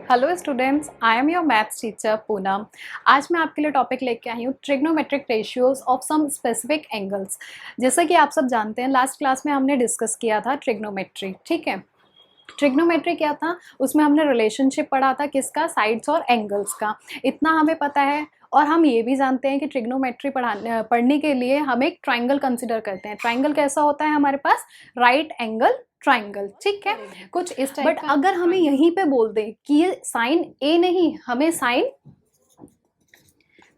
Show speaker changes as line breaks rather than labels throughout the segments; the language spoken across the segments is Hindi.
Hello students, I am your maths teacher Poonam. आज मैं आपके लिए टॉपिक लेके आई हूँ trigonometric ratios of some specific angles. जैसा कि आप सब जानते हैं, लास्ट क्लास में हमने डिस्कस किया था ट्रिग्नोमेट्री। ठीक है, ट्रिग्नोमेट्री क्या था, उसमें हमने रिलेशनशिप पढ़ा था किसका, साइड्स और एंगल्स का। इतना हमें पता है। और हम ये भी जानते हैं कि ट्रिग्नोमेट्री पढ़ने के लिए हम एक ट्राइंगल कंसिडर करते हैं। ट्राइंगल कैसा होता है हमारे पास, राइट एंगल ट्राइंगल। ठीक है, कुछ इस टाइप। बट अगर हमें यहीं पे बोल दे कि ये साइन ए नहीं, हमें साइन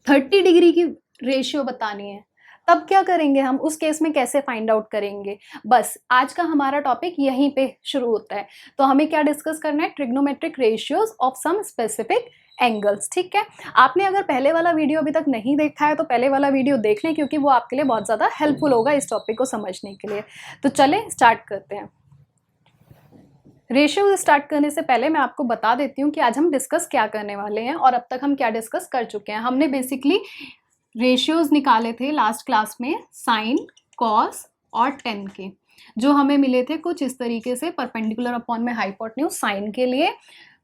30 डिग्री की रेशियो बतानी है, तब क्या करेंगे हम, उस केस में कैसे फाइंड आउट करेंगे। बस आज का हमारा टॉपिक यहीं पे शुरू होता है। तो हमें क्या डिस्कस करना है, trigonometric ratios of some specific angles. ठीक है, आपने अगर पहले वाला वीडियो अभी तक नहीं देखा है तो पहले वाला वीडियो देख लें, क्योंकि वो आपके लिए बहुत ज़्यादा हेल्पफुल होगा इस टॉपिक को समझने के लिए। तो चलें स्टार्ट करते हैं। रेशियो स्टार्ट करने से पहले मैं आपको बता देती हूँ कि आज हम डिस्कस क्या करने वाले हैं और अब तक हम क्या डिस्कस कर चुके हैं। हमने बेसिकली रेशियोज निकाले थे लास्ट क्लास में, साइन, कॉस और टेन के, जो हमें मिले थे कुछ इस तरीके से, परपेंडिकुलर अपॉन में हाइपोटेन्यूज साइन के लिए,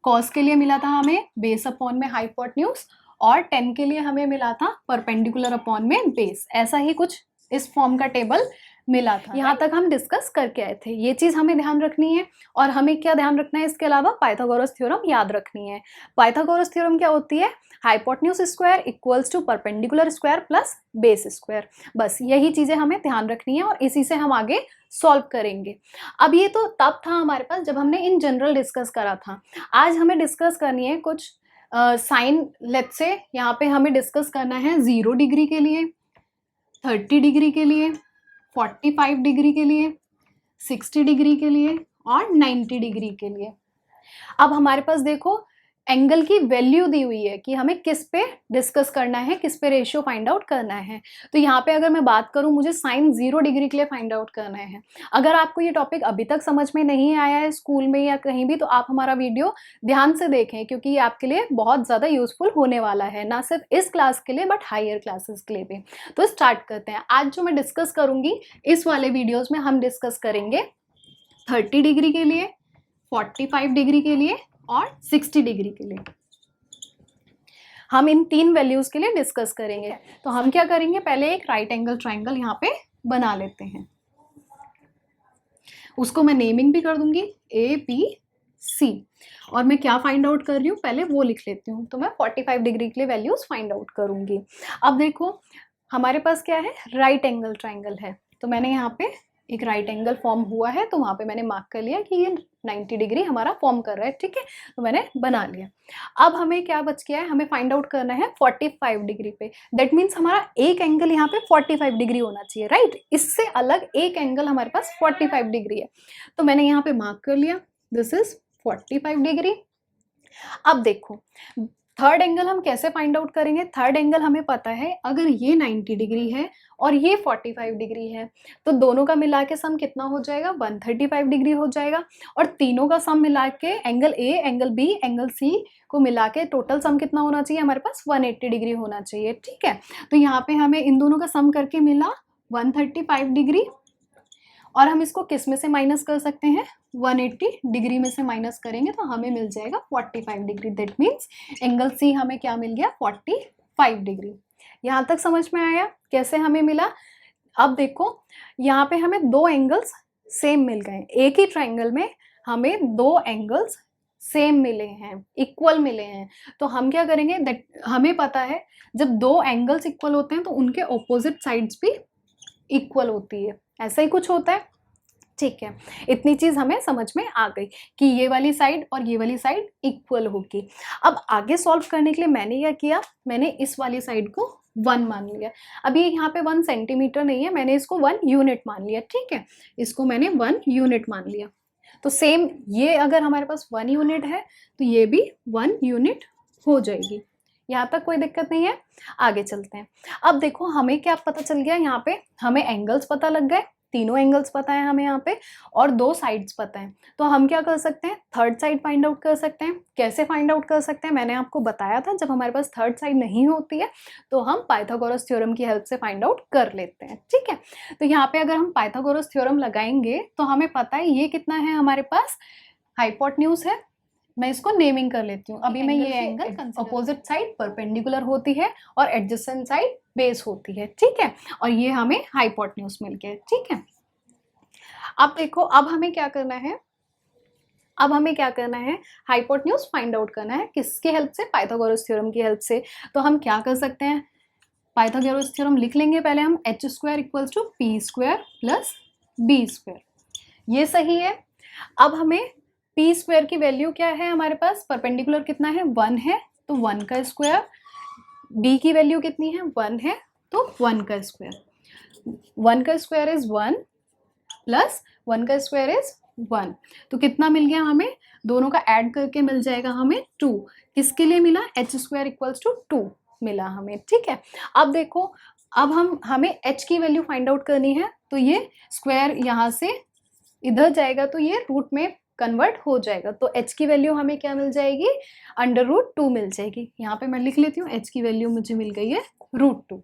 कॉस के लिए मिला था हमें बेस अपॉन में हाइपोटेन्यूज, और टेन के लिए हमें मिला था परपेंडिकुलर अपॉन में बेस। ऐसा ही कुछ इस फॉर्म का टेबल मिला था। यहाँ तक हम डिस्कस करके आए थे, ये चीज़ हमें ध्यान रखनी है। और हमें क्या ध्यान रखना है इसके अलावा, पाइथागोरस थ्योरम याद रखनी है। पाइथागोरस थ्योरम क्या होती है, hypotenuse square equals to perpendicular square plus base square. बस यही चीज़ें हमें ध्यान रखनी है और इसी से हम आगे सॉल्व करेंगे। अब ये तो तब था हमारे पास जब हमने इन जनरल डिस्कस करा था। आज हमें डिस्कस करनी है कुछ साइन। लेट्स से यहाँ पे हमें डिस्कस करना है 0 डिग्री के लिए, 30 डिग्री के लिए, 45 डिग्री के लिए, 60 डिग्री के लिए और 90 डिग्री के लिए। अब हमारे पास देखो एंगल की वैल्यू दी हुई है कि हमें किस पे डिस्कस करना है, किस पे रेशियो फाइंड आउट करना है। तो यहाँ पे अगर मैं बात करूँ, मुझे साइन 0 डिग्री के लिए फाइंड आउट करना है। अगर आपको ये टॉपिक अभी तक समझ में नहीं आया है स्कूल में या कहीं भी, तो आप हमारा वीडियो ध्यान से देखें, क्योंकि ये आपके लिए बहुत ज़्यादा यूजफुल होने वाला है, ना सिर्फ इस क्लास के लिए बट हायर क्लासेस के लिए भी। तो स्टार्ट करते हैं। आज जो मैं डिस्कस करूँगी इस वाले वीडियोज़ में, हम डिस्कस करेंगे 30 डिग्री के लिए, 45 डिग्री के लिए और 60 डिग्री के लिए। हम इन तीन वैल्यूज के लिए डिस्कस करेंगे। तो हम क्या करेंगे, पहले एक राइट एंगल ट्राइंगल यहाँ पे बना लेते हैं। उसको मैं नेमिंग भी कर दूंगी ABC। और मैं क्या फाइंड आउट कर रही हूँ पहले वो लिख लेती हूँ। तो मैं 45 डिग्री के लिए वैल्यूज फाइंड आउट करूंगी। अब देखो हमारे पास क्या है, राइट एंगल ट्राइंगल है। तो मैंने यहाँ पे एक राइट एंगल फॉर्म हुआ है, तो वहाँ पे मैंने मार्क कर लिया कि ये 90 डिग्री हमारा फॉर्म कर रहा है। ठीक है, तो मैंने बना लिया। अब हमें क्या बच गया है, हमें फाइंड आउट करना है 45 डिग्री पे। दैट मीन्स हमारा एक एंगल यहाँ पे 45 डिग्री होना चाहिए, राइट। इससे अलग एक एंगल हमारे पास 45 डिग्री है, तो मैंने यहाँ पे मार्क कर लिया, दिस इज 45 डिग्री। अब देखो थर्ड एंगल हम कैसे फाइंड आउट करेंगे। थर्ड एंगल हमें पता है, अगर ये 90 डिग्री है और ये 45 डिग्री है, तो दोनों का मिला के सम कितना हो जाएगा, 135 डिग्री हो जाएगा। और तीनों का सम मिला के, angle A, angle B, angle C को मिला के टोटल सम कितना होना चाहिए हमारे पास, 180 डिग्री होना चाहिए। ठीक है, तो यहाँ पे हमें इन दोनों का सम करके मिला 135 डिग्री। और हम इसको किस में से माइनस कर सकते हैं, 180 डिग्री में से माइनस करेंगे तो हमें मिल जाएगा 45 degree. That means angle C हमें क्या मिल गया, 45 डिग्री। यहाँ तक समझ में आया कैसे हमें मिला। अब देखो यहाँ पे हमें दो एंगल्स सेम मिल गए, एक ही ट्राइंगल में हमें दो एंगल्स सेम मिले हैं, इक्वल मिले हैं। तो हम क्या करेंगे, दैट हमें पता है जब दो एंगल्स इक्वल होते हैं तो उनके ऑपोजिट साइड्स भी इक्वल होती है, ऐसा ही कुछ होता है। ठीक है, इतनी चीज हमें समझ में आ गई कि ये वाली साइड और ये वाली साइड इक्वल होगी। अब आगे सॉल्व करने के लिए मैंने क्या किया, मैंने इस वाली साइड को 1 मान लिया। अब ये यहाँ पे 1 सेंटीमीटर नहीं है, मैंने इसको 1 यूनिट मान लिया। ठीक है, इसको मैंने 1 यूनिट मान लिया। तो सेम ये अगर हमारे पास 1 यूनिट है तो ये भी 1 यूनिट हो जाएगी। यहाँ तक कोई दिक्कत नहीं है, आगे चलते हैं। अब देखो हमें क्या पता चल गया, यहाँ पे हमें एंगल्स पता लग गए, तीनों एंगल्स पता है हमें यहाँ पे, और दो साइड्स पता है। तो हम क्या कर सकते हैं, थर्ड साइड फाइंड आउट कर सकते हैं। कैसे फाइंड आउट कर सकते हैं, मैंने आपको बताया था, जब हमारे पास थर्ड साइड नहीं होती है तो हम पाइथागोरस थ्योरम की हेल्प से फाइंड आउट कर लेते हैं। ठीक है, तो यहाँ पे अगर हम पाइथागोरस थ्योरम लगाएंगे तो हमें पता है ये कितना है हमारे पास, हाइपोटेन्यूज है मैं इसको नेमिंग कर लेती हूँ। अभी मैं ये एंगल अपोजिट साइड परपेंडिकुलर होती है और एडजेसेंट साइड बेस होती है, ठीक है, और ये हमें हाइपोटेन्यूज मिल गया, ठीक है। अब देखो, अब हमें क्या करना है, अब हमें क्या करना है, हाइपोटेन्यूज फाइंड आउट करना है। किसकी हेल्प से? पाइथागोरस थ्योरम की हेल्प से। तो हम क्या कर सकते हैं, पाइथागोरस थ्योरम लिख लेंगे पहले हम, H square equals to P square plus B square, ये सही है। अब हमें पी स्क्वायर की वैल्यू क्या है हमारे पास, परपेंडिकुलर कितना है, 1 है, तो 1 का स्क्वायर। बी की वैल्यू कितनी है, 1 है, तो 1 का स्क्वायर। 1 का स्क्वायर इज 1 प्लस 1 का स्क्वायर इज 1, तो कितना मिल गया हमें, दोनों का ऐड करके मिल जाएगा हमें 2। किसके लिए मिला, एच स्क्वायर इक्वल्स टू 2 मिला हमें, ठीक है। अब देखो, अब हमें एच की वैल्यू फाइंड आउट करनी है, तो ये स्क्वायर यहाँ से इधर जाएगा तो ये रूट में कन्वर्ट हो जाएगा, तो h की वैल्यू हमें क्या मिल जाएगी, √2 मिल जाएगी। यहाँ पे मैं लिख लेती हूँ, h की वैल्यू मुझे मिल गई है √2।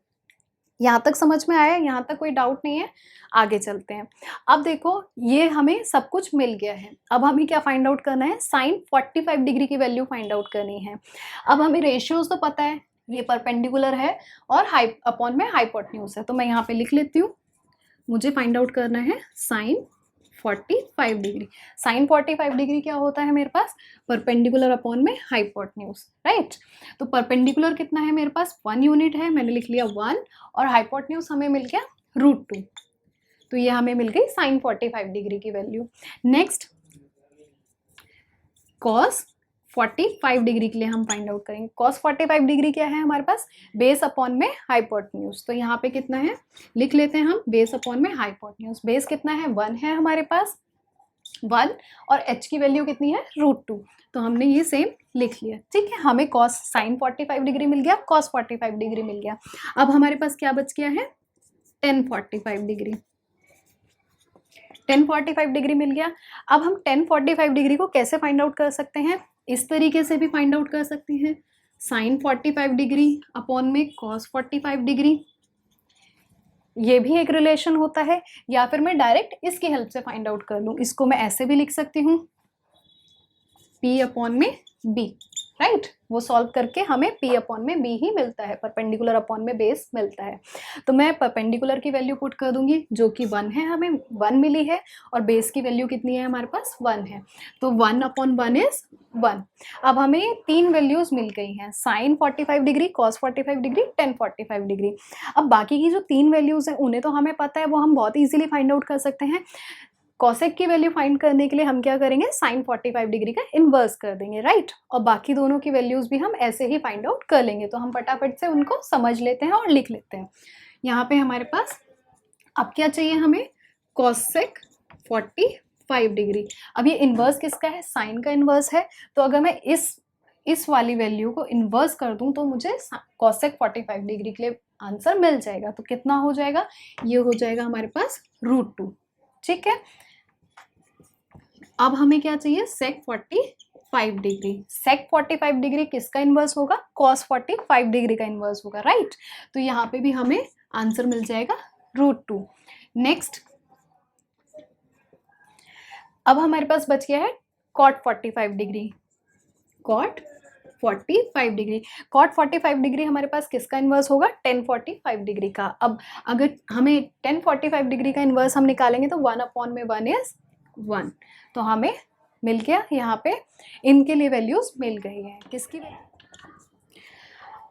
यहाँ तक समझ में आया, यहाँ तक कोई डाउट नहीं है, आगे चलते हैं। अब देखो, ये हमें सब कुछ मिल गया है, अब हमें क्या फाइंड आउट करना है, साइन 45 डिग्री की वैल्यू फाइंड आउट करनी है। अब हमें रेशियोज तो पता है, ये परपेंडिकुलर है और अपॉन में हाइपोटेन्यूज है, तो मैं यहाँ पे लिख लेती हूँ, मुझे फाइंड आउट करना है साइन 45 डिग्री। साइन 45 डिग्री क्या होता है मेरे पास, परपेंडिकुलर अपॉन में हाइपोटेन्यूज, राइट। तो परपेंडिकुलर कितना है मेरे पास, 1 यूनिट है, मैंने लिख लिया 1, और हाइपोटेन्यूज हमें मिल गया √2, तो ये हमें मिल गई साइन 45 डिग्री की वैल्यू। नेक्स्ट, कॉस 45 डिग्री के लिए हम फाइंड आउट करेंगे। कॉस 45 डिग्री क्या है हमारे पास, बेस अपॉन में हाइपोटेन्यूज, तो यहाँ पे कितना है, लिख लेते हैं हम, बेस अपॉन में हाइपोटेन्यूज। बेस कितना है, 1 है हमारे पास, 1, और h की वैल्यू कितनी है, √2, तो हमने ये सेम लिख लिया, ठीक है। हमें कॉस साइन 45 डिग्री मिल गया, कॉस 45 डिग्री मिल गया। अब हमारे पास क्या बच गया है, टेन 45 डिग्री, 1045 डिग्री मिल गया। अब हम 1045 डिग्री को कैसे फाइंड आउट कर सकते हैं, इस तरीके से भी फाइंड आउट कर सकते हैं, साइन 45 डिग्री अपॉन में कॉस 45 डिग्री, ये भी एक रिलेशन होता है, या फिर मैं डायरेक्ट इसकी हेल्प से फाइंड आउट कर लूँ। इसको मैं ऐसे भी लिख सकती हूँ, P अपॉन में B, राइट। वो सॉल्व करके हमें P अपॉन में B ही मिलता है, परपेंडिकुलर अपॉन में बेस मिलता है। तो मैं परपेंडिकुलर की वैल्यू पुट कर दूंगी, जो कि 1 है, हमें 1 मिली है, और बेस की वैल्यू कितनी है हमारे पास, 1 है, तो 1 अपॉन 1 इज 1। अब हमें 3 वैल्यूज मिल गई हैं, sine 45 degree, cos 45 degree, tan 45 degree. अब बाकी की जो 3 वैल्यूज हैं उन्हें तो हमें पता है, वो हम बहुत ईजिली फाइंड आउट कर सकते हैं। कॉसेक की वैल्यू फाइंड करने के लिए हम क्या करेंगे, साइन 45 डिग्री का इन्वर्स कर देंगे, राइट। और बाकी दोनों की वैल्यूज भी हम ऐसे ही फाइंड आउट कर लेंगे, तो हम फटाफट से उनको समझ लेते हैं और लिख लेते हैं। यहाँ पे हमारे पास अब क्या चाहिए हमें, कॉसेक 45 डिग्री। अब ये इन्वर्स किसका है, साइन का इन्वर्स है, तो अगर मैं इस वाली वैल्यू को इन्वर्स कर दूं तो मुझे कॉसेक 45 डिग्री के लिए आंसर मिल जाएगा। तो कितना हो जाएगा, ये हो जाएगा हमारे पास √2, ठीक है। अब हमें क्या चाहिए, सेक 45 डिग्री। सेक 45 डिग्री किसका इन्वर्स होगा, कॉस 45 डिग्री का इन्वर्स होगा, राइट। तो यहाँ पे भी हमें आंसर मिल जाएगा √2। नेक्स्ट, अब हमारे पास बच गया है cot 45 degree. Cot 45 degree, cot 45 degree हमारे पास किसका इन्वर्स होगा, टेन 45 डिग्री का। अब अगर हमें टेन 45 डिग्री का इन्वर्स हम निकालेंगे तो 1 अपॉन में 1 इज 1, तो हमें मिल गया, यहाँ पे इनके लिए वैल्यूज मिल गई है। किसकी,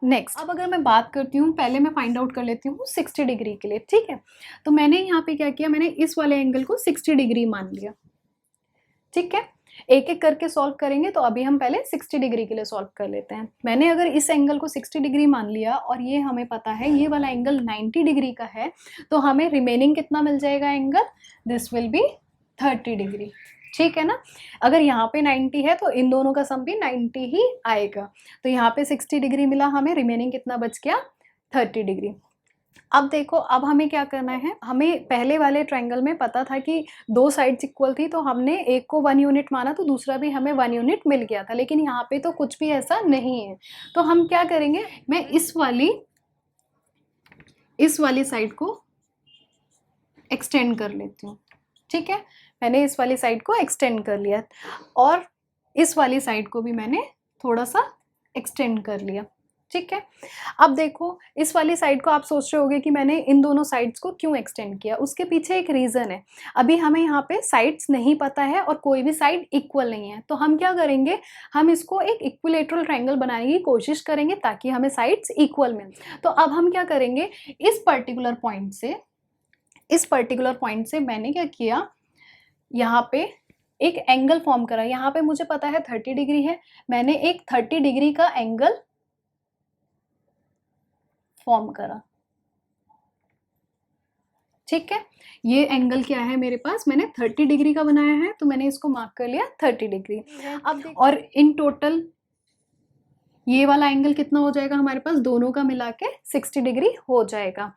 नेक्स्ट, अब अगर मैं बात करती हूँ, पहले मैं फाइंड आउट कर लेती हूँ 60 डिग्री के लिए, ठीक है। तो मैंने यहाँ पे क्या किया, मैंने इस वाले एंगल को 60 डिग्री मान लिया, ठीक है। एक एक करके सॉल्व करेंगे, तो अभी हम पहले 60 डिग्री के लिए सॉल्व कर लेते हैं। मैंने अगर इस एंगल को 60 डिग्री मान लिया, और ये हमें पता है ये वाला एंगल 90 डिग्री का है, तो हमें रिमेनिंग कितना मिल जाएगा angle, this will be 30 degree, ठीक है ना। अगर यहाँ पे 90 है तो इन दोनों का सम भी 90 ही आएगा। तो यहाँ पे 60 डिग्री मिला हमें, रिमेनिंग कितना बच गया, 30 डिग्री। अब देखो, अब हमें क्या करना है, हमें पहले वाले ट्रायंगल में पता था कि 2 साइड्स इक्वल थी, तो हमने एक को 1 यूनिट माना, तो दूसरा भी हमें 1 यूनिट मिल गया था। लेकिन यहाँ पे तो कुछ भी ऐसा नहीं है, तो हम क्या करेंगे, मैं इस वाली साइड को एक्सटेंड कर लेती हूँ, ठीक है। मैंने इस वाली साइड को एक्सटेंड कर लिया, और इस वाली साइड को भी मैंने थोड़ा सा एक्सटेंड कर लिया, ठीक है। अब देखो इस वाली साइड को आप सोच रहे होगे कि मैंने इन दोनों साइड्स को क्यों एक्सटेंड किया, उसके पीछे एक रीज़न है। अभी हमें यहाँ पे साइड्स नहीं पता है और कोई भी साइड इक्वल नहीं है, तो हम क्या करेंगे, हम इसको एक इक्विलेटरल ट्रायंगल बनाने की कोशिश करेंगे ताकि हमें साइड्स इक्वल मिल। तो अब हम क्या करेंगे, इस पर्टिकुलर पॉइंट से मैंने क्या किया, यहाँ पे एक एंगल फॉर्म करा। यहाँ पे मुझे पता है 30 डिग्री है, मैंने एक 30 डिग्री का एंगल फॉर्म करा, ठीक है। ये एंगल क्या है मेरे पास, मैंने 30 डिग्री का बनाया है, तो मैंने इसको मार्क कर लिया 30 डिग्री। अब और इन टोटल ये वाला एंगल कितना हो जाएगा हमारे पास, दोनों का मिला के 60 डिग्री हो जाएगा।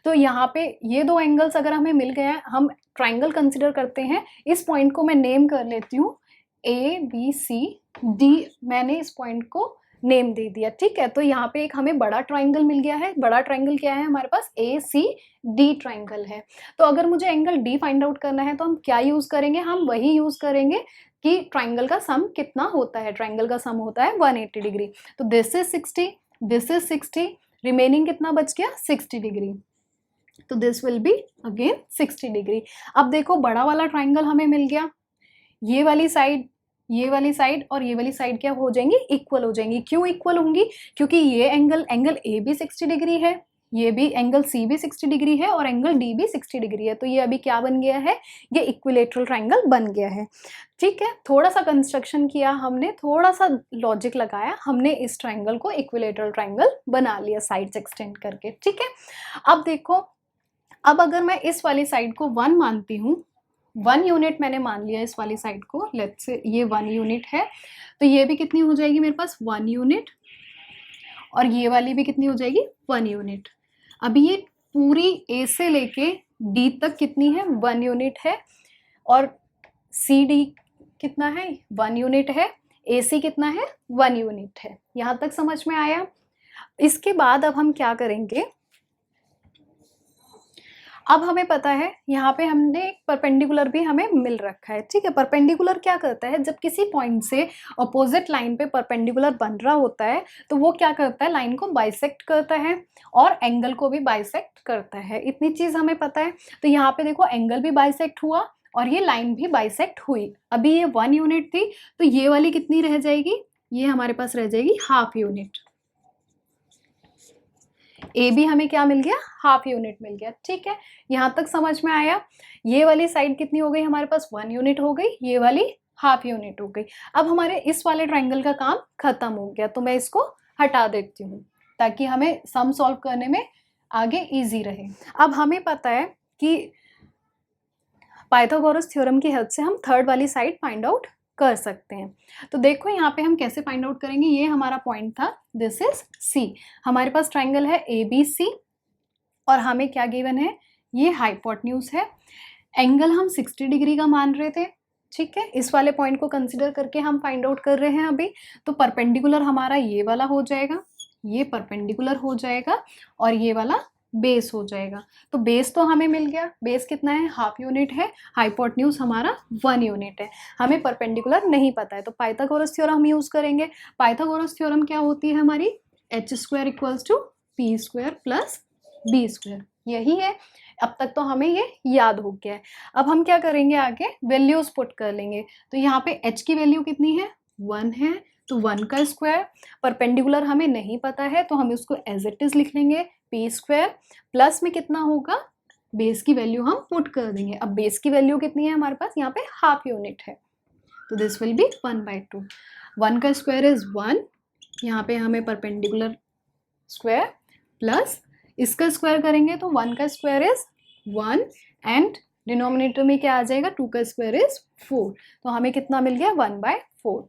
तो यहाँ पे ये दो एंगल्स अगर हमें मिल गया, हम ट्राइंगल कंसिडर करते हैं। इस पॉइंट को मैं नेम कर लेती हूँ ABCD, मैंने इस पॉइंट को नेम दे दिया, ठीक है। तो यहाँ पे एक हमें बड़ा ट्राइंगल मिल गया है। बड़ा ट्राइंगल क्या है हमारे पास, ACD ट्राइंगल है। तो अगर मुझे एंगल D फाइंड आउट करना है तो हम क्या यूज़ करेंगे, हम वही यूज़ करेंगे कि ट्राइंगल का सम कितना होता है। ट्राइंगल का सम होता है 180 डिग्री। तो this is 60, this is 60, remaining कितना बच गया 60 डिग्री। तो this will be again 60 degree. अब देखो बड़ा वाला ट्राइंगल हमें मिल गया, ये वाली साइड और ये वाली साइड क्या हो जाएंगी, इक्वल हो जाएंगी। क्यों इक्वल होंगी, क्योंकि ये एंगल A भी 60 डिग्री है, ये भी एंगल C भी 60 डिग्री है और एंगल D भी 60 डिग्री है। तो ये अभी क्या बन गया है, ये इक्विलेटरल ट्राइंगल बन गया है, ठीक है। थोड़ा सा कंस्ट्रक्शन किया हमने, थोड़ा सा लॉजिक लगाया, हमने इस ट्राइंगल को इक्विलेटरल ट्राइंगल बना लिया साइड्स एक्सटेंड करके, ठीक है। अब देखो, अब अगर मैं इस वाली साइड को 1 मानती हूँ, 1 यूनिट मैंने मान लिया इस वाली साइड को, लेट्स से ये 1 यूनिट है, तो ये भी कितनी हो जाएगी मेरे पास 1 यूनिट, और ये वाली भी कितनी हो जाएगी 1 यूनिट। अभी ये पूरी A से लेके D तक कितनी है 1 यूनिट है, और CD कितना है 1 यूनिट है, AC कितना है 1 यूनिट है। यहाँ तक समझ में आया। इसके बाद अब हम क्या करेंगे, अब हमें पता है यहाँ पे हमने एक परपेंडिकुलर भी हमें मिल रखा है, ठीक है। परपेंडिकुलर क्या करता है, जब किसी पॉइंट से अपोजिट लाइन पे परपेंडिकुलर बन रहा होता है तो वो क्या करता है, लाइन को बाइसेक्ट करता है और एंगल को भी बाइसेक्ट करता है। इतनी चीज़ हमें पता है। तो यहाँ पे देखो एंगल भी बाइसेक्ट हुआ और ये लाइन भी बाइसेक्ट हुई। अभी ये 1 यूनिट थी, तो ये वाली कितनी रह जाएगी, ये हमारे पास रह जाएगी हाफ यूनिट। ए भी हमें क्या मिल गया, हाफ यूनिट मिल गया, ठीक है। यहाँ तक समझ में आया। ये वाली साइड कितनी हो गई हमारे पास 1 यूनिट हो गई, ये वाली हाफ यूनिट हो गई। अब हमारे इस वाले ट्राइंगल का काम खत्म हो गया, तो मैं इसको हटा देती हूँ ताकि हमें सम सॉल्व करने में आगे इजी रहे। अब हमें पता है कि पाइथागोरस थ्योरम की हेल्प से हम थर्ड वाली साइड फाइंड आउट कर सकते हैं। तो देखो यहाँ पे हम कैसे फाइंड आउट करेंगे, ये हमारा पॉइंट था, दिस इज C। हमारे पास ट्राइंगल है ABC और हमें क्या गिवन है, ये हाइपोटेन्यूज है। एंगल हम 60 डिग्री का मान रहे थे, ठीक है। इस वाले पॉइंट को कंसिडर करके हम फाइंड आउट कर रहे हैं अभी। तो परपेंडिकुलर हमारा ये वाला हो जाएगा, ये परपेंडिकुलर हो जाएगा और ये वाला बेस हो जाएगा। तो बेस तो हमें मिल गया, बेस कितना है हाफ यूनिट है, हाइपोटेन्यूज हमारा 1 यूनिट है। हमें परपेंडिकुलर नहीं पता है, तो पाइथागोरस थ्योरम हम यूज करेंगे। पाइथागोरस थ्योरम क्या होती है हमारी, h² = p² + b², यही है। अब तक तो हमें ये याद हो गया है। अब हम क्या करेंगे, आगे वैल्यूज पुट कर लेंगे। तो यहाँ पे h की वैल्यू कितनी है 1 है, तो 1 का स्क्वायर। परपेंडिकुलर हमें नहीं पता है तो हम उसको एज इट इज लिख लेंगे p² प्लस में कितना होगा, बेस की वैल्यू हम पुट कर देंगे। अब बेस की वैल्यू कितनी है हमारे पास, यहाँ पे हाफ यूनिट है, तो दिस विल बी 1/2। 1 का स्क्वायर इज 1, यहाँ पे हमें परपेंडिकुलर स्क्वायर प्लस इसका स्क्वायर करेंगे तो 1 का स्क्वायर इज 1 एंड डिनोमिनेटर में क्या आ जाएगा, 2 का स्क्वायर इज 4। तो हमें कितना मिल गया 1/4।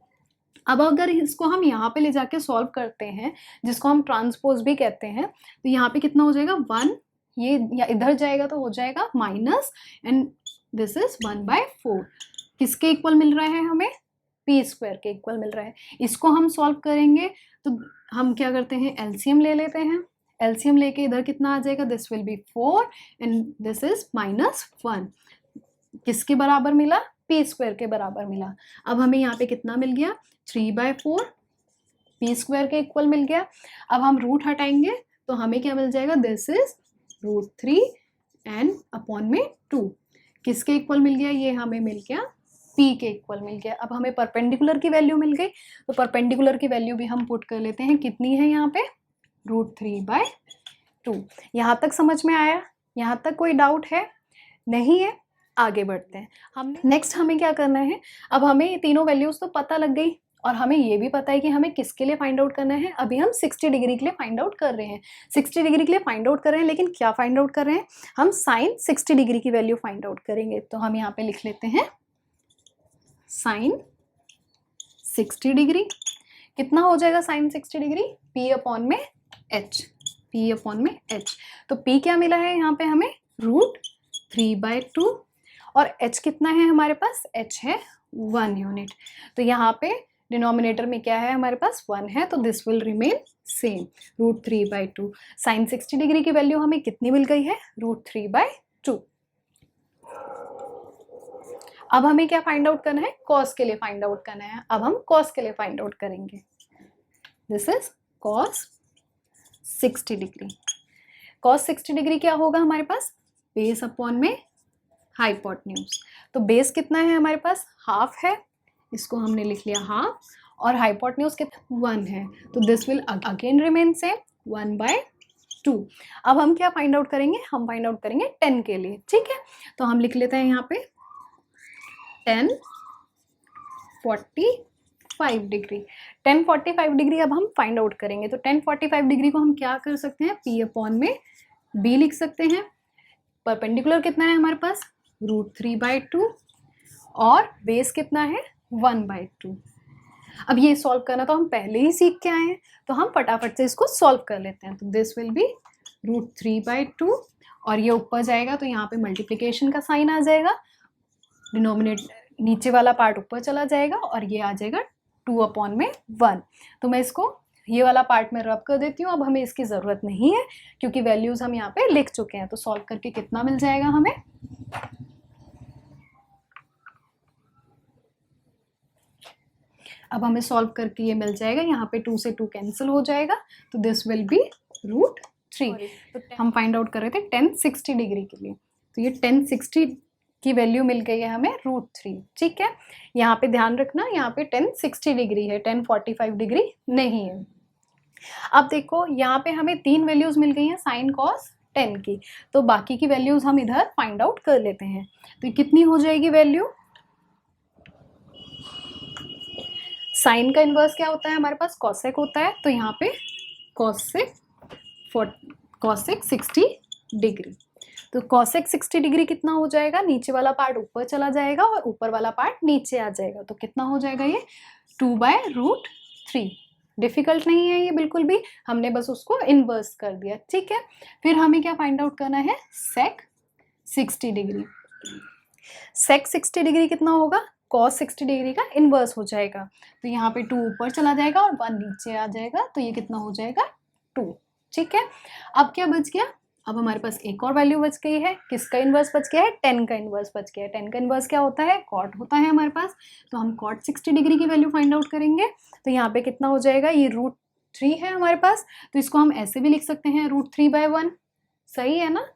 अब अगर इसको हम यहाँ पे ले जाके सॉल्व करते हैं, जिसको हम ट्रांसपोज भी कहते हैं, तो यहाँ पे कितना हो जाएगा 1, ये या इधर जाएगा तो हो जाएगा माइनस, एंड दिस इज 1/4। किसके इक्वल मिल रहा है हमें, p² के इक्वल मिल रहा है। इसको हम सॉल्व करेंगे तो हम क्या करते हैं, एलसीएम ले लेते हैं। एलसीएम लेके इधर कितना आ जाएगा, this will be 4 and this is -1। किसके बराबर मिला, p² के बराबर मिला। अब हमें यहाँ पे कितना मिल गया, 3/4 p² के इक्वल मिल गया। अब हम रूट हटाएंगे तो हमें क्या मिल जाएगा, दिस इज √3 एन अपॉन में 2। किसके इक्वल मिल गया, ये हमें मिल गया p के इक्वल मिल गया। अब हमें परपेंडिकुलर की वैल्यू मिल गई, तो परपेंडिकुलर की वैल्यू भी हम पुट कर लेते हैं। कितनी है यहाँ पे, √3/2। यहाँ तक समझ में आया, यहाँ तक कोई डाउट है, नहीं है? आगे बढ़ते हैं। हमने नेक्स्ट हमें क्या करना है, अब हमें ये तीनों वैल्यूज तो पता लग गई और हमें ये भी पता है कि हमें किसके लिए फाइंड आउट करना है। अभी हम 60 डिग्री के लिए फाइंड आउट कर रहे हैं, 60 डिग्री के लिए फाइंड आउट कर रहे हैं, लेकिन क्या फाइंड आउट कर रहे हैं, हम साइन 60 डिग्री की वैल्यू फाइंड आउट करेंगे। तो हम यहाँ पे लिख लेते हैं साइन 60 डिग्री। कितना हो जाएगा साइन 60 डिग्री, p अपॉन में h, p अपॉन में h। तो p क्या मिला है यहाँ पे हमें, √3/2 और h कितना है हमारे पास, h है 1 यूनिट। तो यहाँ पे डिनोमिनेटर में क्या है हमारे पास, 1 है, तो this will remain same, √3/2। Sine 60 degree की वैल्यू हमें कितनी मिल गई है, √3/2। अब हमें क्या फाइंड आउट करना है, कॉस के लिए फाइंड आउट करना है। अब हम कॉस के लिए फाइंड आउट करेंगे, this is cos 60 degree. Cos 60 degree क्या होगा हमारे पास, बेस अपॉन में हाइपोटेन्यूज। तो बेस कितना है हमारे पास, हाफ है, इसको हमने लिख लिया हाफ, और हाइपोटेन्यूज कितना 1 है, तो this will again remain same 1/2। अब हम क्या फाइंड आउट करेंगे, हम फाइंड आउट करेंगे 10 के लिए, ठीक है। तो हम लिख लेते हैं यहाँ पे 10 45 डिग्री। 10 45 डिग्री अब हम फाइंड आउट करेंगे। तो 10 45 डिग्री को हम क्या कर सकते हैं, p अपॉन में b लिख सकते हैं। परपेंडिकुलर कितना है हमारे पास, √3/2 और बेस कितना है 1/2। अब ये सॉल्व करना तो हम पहले ही सीख के आए हैं, तो हम फटाफट से इसको सॉल्व कर लेते हैं। तो दिस विल बी √3/2 और ये ऊपर जाएगा तो यहाँ पे मल्टीप्लिकेशन का साइन आ जाएगा, डिनोमिनेटर नीचे वाला पार्ट ऊपर चला जाएगा और ये आ जाएगा 2 अपॉन में 1। तो मैं इसको ये वाला पार्ट में रब कर देती हूँ। अब हमें इसकी ज़रूरत नहीं है क्योंकि वैल्यूज़ हम यहाँ पे लिख चुके हैं। तो सॉल्व करके कितना मिल जाएगा हमें, अब हमें सॉल्व करके ये मिल जाएगा, यहाँ पे 2 से 2 कैंसिल हो जाएगा, तो दिस विल बी √3। तो हम फाइंड आउट कर रहे थे 10 60 डिग्री के लिए, तो ये 10 60 की वैल्यू मिल गई है हमें √3, ठीक है। यहाँ पे ध्यान रखना, यहाँ पे 10 60 डिग्री है, 10 45 डिग्री नहीं है। अब देखो यहाँ पे हमें 3 वैल्यूज मिल गई हैं साइन कॉस 10 की, तो बाकी की वैल्यूज हम इधर फाइंड आउट कर लेते हैं। तो कितनी हो जाएगी वैल्यू, साइन का इन्वर्स क्या होता है हमारे पास, कॉसेक होता है, तो यहाँ पे कॉसेक 60 डिग्री। तो कॉसेक 60 डिग्री कितना हो जाएगा, नीचे वाला पार्ट ऊपर चला जाएगा और ऊपर वाला पार्ट नीचे आ जाएगा, तो कितना हो जाएगा ये 2/√3। डिफिकल्ट नहीं है ये बिल्कुल भी, हमने बस उसको इन्वर्स कर दिया, ठीक है। फिर हमें क्या फाइंड आउट करना है, सेक 60 डिग्री। सेक 60 डिग्री कितना होगा, कॉस 60 डिग्री का इन्वर्स हो जाएगा, तो यहाँ पे 2 ऊपर चला जाएगा और 1 नीचे आ जाएगा, तो ये कितना हो जाएगा 2, ठीक है। अब क्या बच गया, अब हमारे पास एक और वैल्यू बच गई है, किसका इन्वर्स बच गया है, 10 का इन्वर्स बच गया है। 10 का इन्वर्स क्या होता है, कॉट होता है हमारे पास, तो हम कॉट 60 डिग्री की वैल्यू फाइंड आउट करेंगे। तो यहाँ पे कितना हो जाएगा, ये √3 है हमारे पास, तो इसको हम ऐसे भी लिख सकते हैं √3/1, सही है ना।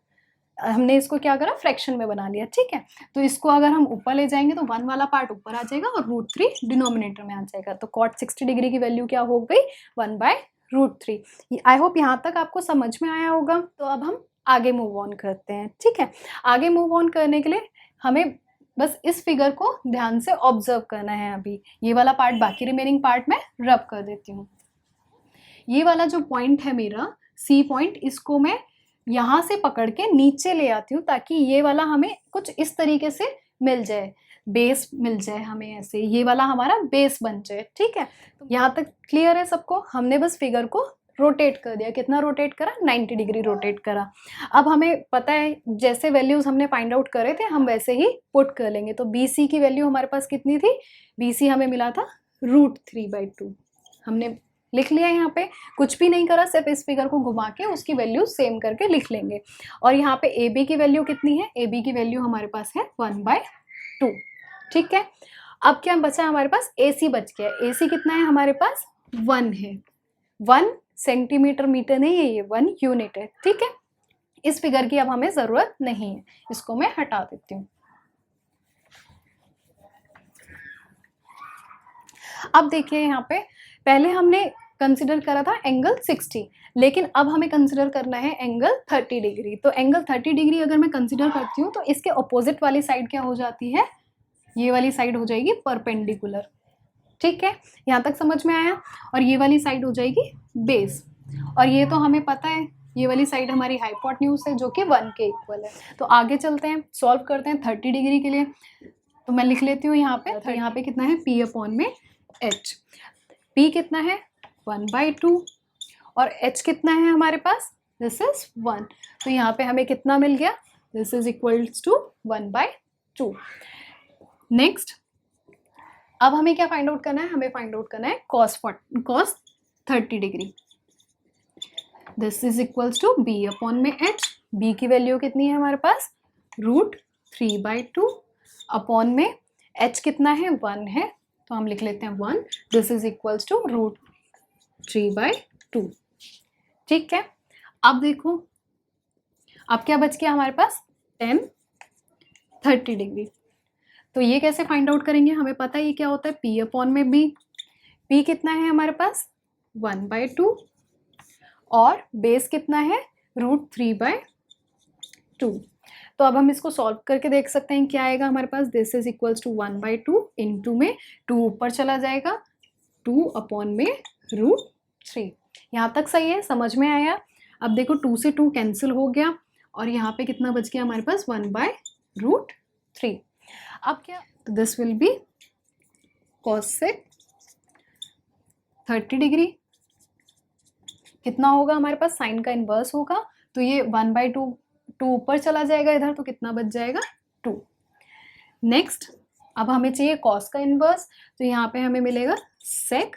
हमने इसको क्या करा, फ्रैक्शन में बना लिया, ठीक है। तो इसको अगर हम ऊपर ले जाएंगे तो 1 वाला पार्ट ऊपर आ जाएगा और √3 डिनोमिनेटर में आ जाएगा, तो कॉट 60 डिग्री की वैल्यू क्या हो गई, 1/√3। आई होप यहाँ तक आपको समझ में आया होगा। तो अब हम आगे मूव ऑन करते हैं, ठीक है। आगे मूव ऑन करने के लिए हमें बस इस फिगर को ध्यान से ऑब्जर्व करना है। अभी ये वाला पार्ट बाकी रिमेनिंग पार्ट में रब कर देती हूँ। ये वाला जो पॉइंट है मेरा सी पॉइंट, इसको मैं यहाँ से पकड़ के नीचे ले आती हूँ ताकि ये वाला हमें कुछ इस तरीके से मिल जाए, बेस मिल जाए हमें, ऐसे ये वाला हमारा बेस बन जाए, ठीक है। तो यहाँ तक क्लियर है सबको, हमने बस फिगर को रोटेट कर दिया, कितना रोटेट करा, 90 डिग्री रोटेट करा। अब हमें पता है जैसे वैल्यूज हमने फाइंड आउट करे थे हम वैसे ही पुट कर लेंगे। तो BC की वैल्यू हमारे पास कितनी थी, BC हमें मिला था √3/2, हमने लिख लिया। यहाँ पे कुछ भी नहीं करा, सिर्फ इस फिगर को घुमा के उसकी वैल्यू सेम करके लिख लेंगे। और यहाँ पे AB की वैल्यू कितनी है, AB की वैल्यू हमारे पास है 1/2, ठीक है, अब क्या बचा हमारे पास, AC बच गया। AC कितना है हमारे पास, 1 है। 1 सेंटीमीटर मीटर नहीं है, ये 1 यूनिट है। ठीक है, इस फिगर की अब हमें जरूरत नहीं है, इसको मैं हटा देती हूँ। अब देखिए यहाँ पे पहले हमने कंसिडर करा था एंगल 60, लेकिन अब हमें कंसिडर करना है एंगल 30 डिग्री। तो एंगल 30 डिग्री अगर मैं कंसिडर करती हूँ तो इसके ऑपोजिट वाली साइड क्या हो जाती है, ये वाली साइड हो जाएगी परपेंडिकुलर। ठीक है, यहाँ तक समझ में आया। और ये वाली साइड हो जाएगी बेस, और ये तो हमें पता है ये वाली साइड हमारी हाइपोटेन्यूज है जो कि 1 के इक्वल है। तो आगे चलते हैं, सॉल्व करते हैं 30 डिग्री के लिए। तो मैं लिख लेती हूँ यहाँ पे, तो यहाँ पे कितना है P अपॉन में H। P कितना है 1/2 और H कितना है हमारे पास, दिस इज 1। तो यहाँ पे हमें कितना मिल गया, this is equals to 1/2। Next, अब हमें क्या फाइंड आउट करना है, हमें फाइंड आउट करना है cos 30 degree. This is equals to B upon में H। B की वैल्यू कितनी है हमारे पास, √3/2 अपॉन में H कितना है 1 है, तो हम लिख लेते हैं 1। This is equals to √3/2। ठीक है, अब देखो अब क्या बच गया हमारे पास, tan 30 डिग्री। तो ये कैसे फाइंड आउट करेंगे, हमें पता है ये क्या होता है, P अपॉन में B। P कितना है हमारे पास 1/2 और बेस कितना है √3/2। तो अब हम इसको सॉल्व करके देख सकते हैं क्या आएगा हमारे पास, this is equals to 1/2 into में 2 ऊपर चला जाएगा, 2 अपॉन में √3। यहाँ तक सही है, समझ में आया। अब देखो 2 से 2 कैंसिल हो गया और यहाँ पे कितना बच गया हमारे पास 1/√3। अब क्या, तो this will be cosec 30 degree. कितना होगा हमारे पास, साइन का इन्वर्स होगा, तो ये 1/2 2 ऊपर चला जाएगा इधर, तो कितना बच जाएगा 2। नेक्स्ट, अब हमें चाहिए कॉस का इन्वर्स, तो यहाँ पे हमें मिलेगा sec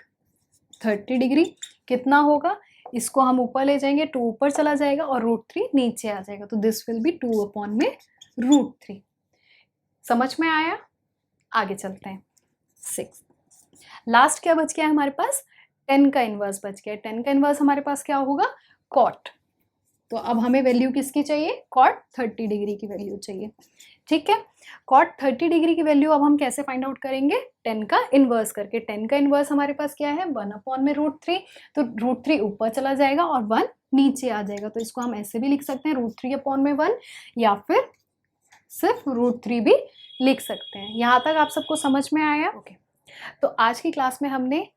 30 डिग्री। कितना होगा, इसको हम ऊपर ले जाएंगे, 2 ऊपर चला जाएगा और √3 नीचे आ जाएगा, तो दिस विल बी 2 अपॉन में √3। समझ में आया, आगे चलते हैं। 6 लास्ट क्या बच गया है हमारे पास, 10 का इन्वर्स बच गया। 10 का इन्वर्स हमारे पास क्या होगा, cot। तो अब हमें वैल्यू किसकी चाहिए, cot 30 डिग्री की वैल्यू चाहिए। ठीक है, cot 30 डिग्री की वैल्यू अब हम कैसे फाइंड आउट करेंगे, 10 का इन्वर्स करके। 10 का इन्वर्स हमारे पास क्या है 1 अपॉन में √3, तो √3 ऊपर चला जाएगा और 1 नीचे आ जाएगा, तो इसको हम ऐसे भी लिख सकते हैं √3 अपॉन में 1, या फिर सिर्फ √3 भी लिख सकते हैं। यहाँ तक आप सबको समझ में आया। ओके, तो आज की क्लास में हमने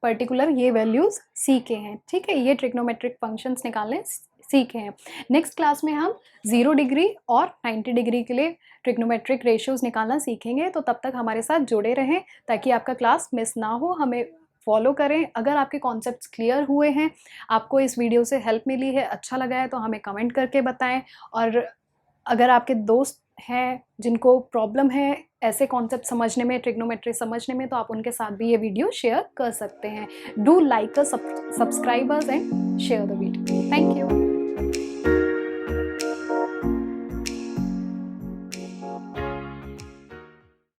पर्टिकुलर ये वैल्यूज सीखे हैं। ठीक है, ये ट्रिग्नोमेट्रिक फंक्शंस निकालने सीखे हैं। नेक्स्ट क्लास में हम 0 डिग्री और 90 डिग्री के लिए ट्रिग्नोमेट्रिक रेशियोज निकालना सीखेंगे। तो तब तक हमारे साथ जुड़े रहें ताकि आपका क्लास मिस ना हो, हमें फॉलो करें। अगर आपके कॉन्सेप्ट्स क्लियर हुए हैं, आपको इस वीडियो से हेल्प मिली है, अच्छा लगा है, तो हमें कमेंट करके बताएं। और अगर आपके दोस्त हैं जिनको प्रॉब्लम है ऐसे कॉन्सेप्ट समझने में, ट्रिग्नोमेट्री समझने में, तो आप उनके साथ भी ये वीडियो शेयर कर सकते हैं। Do like us, subscribers and share the video. Thank you.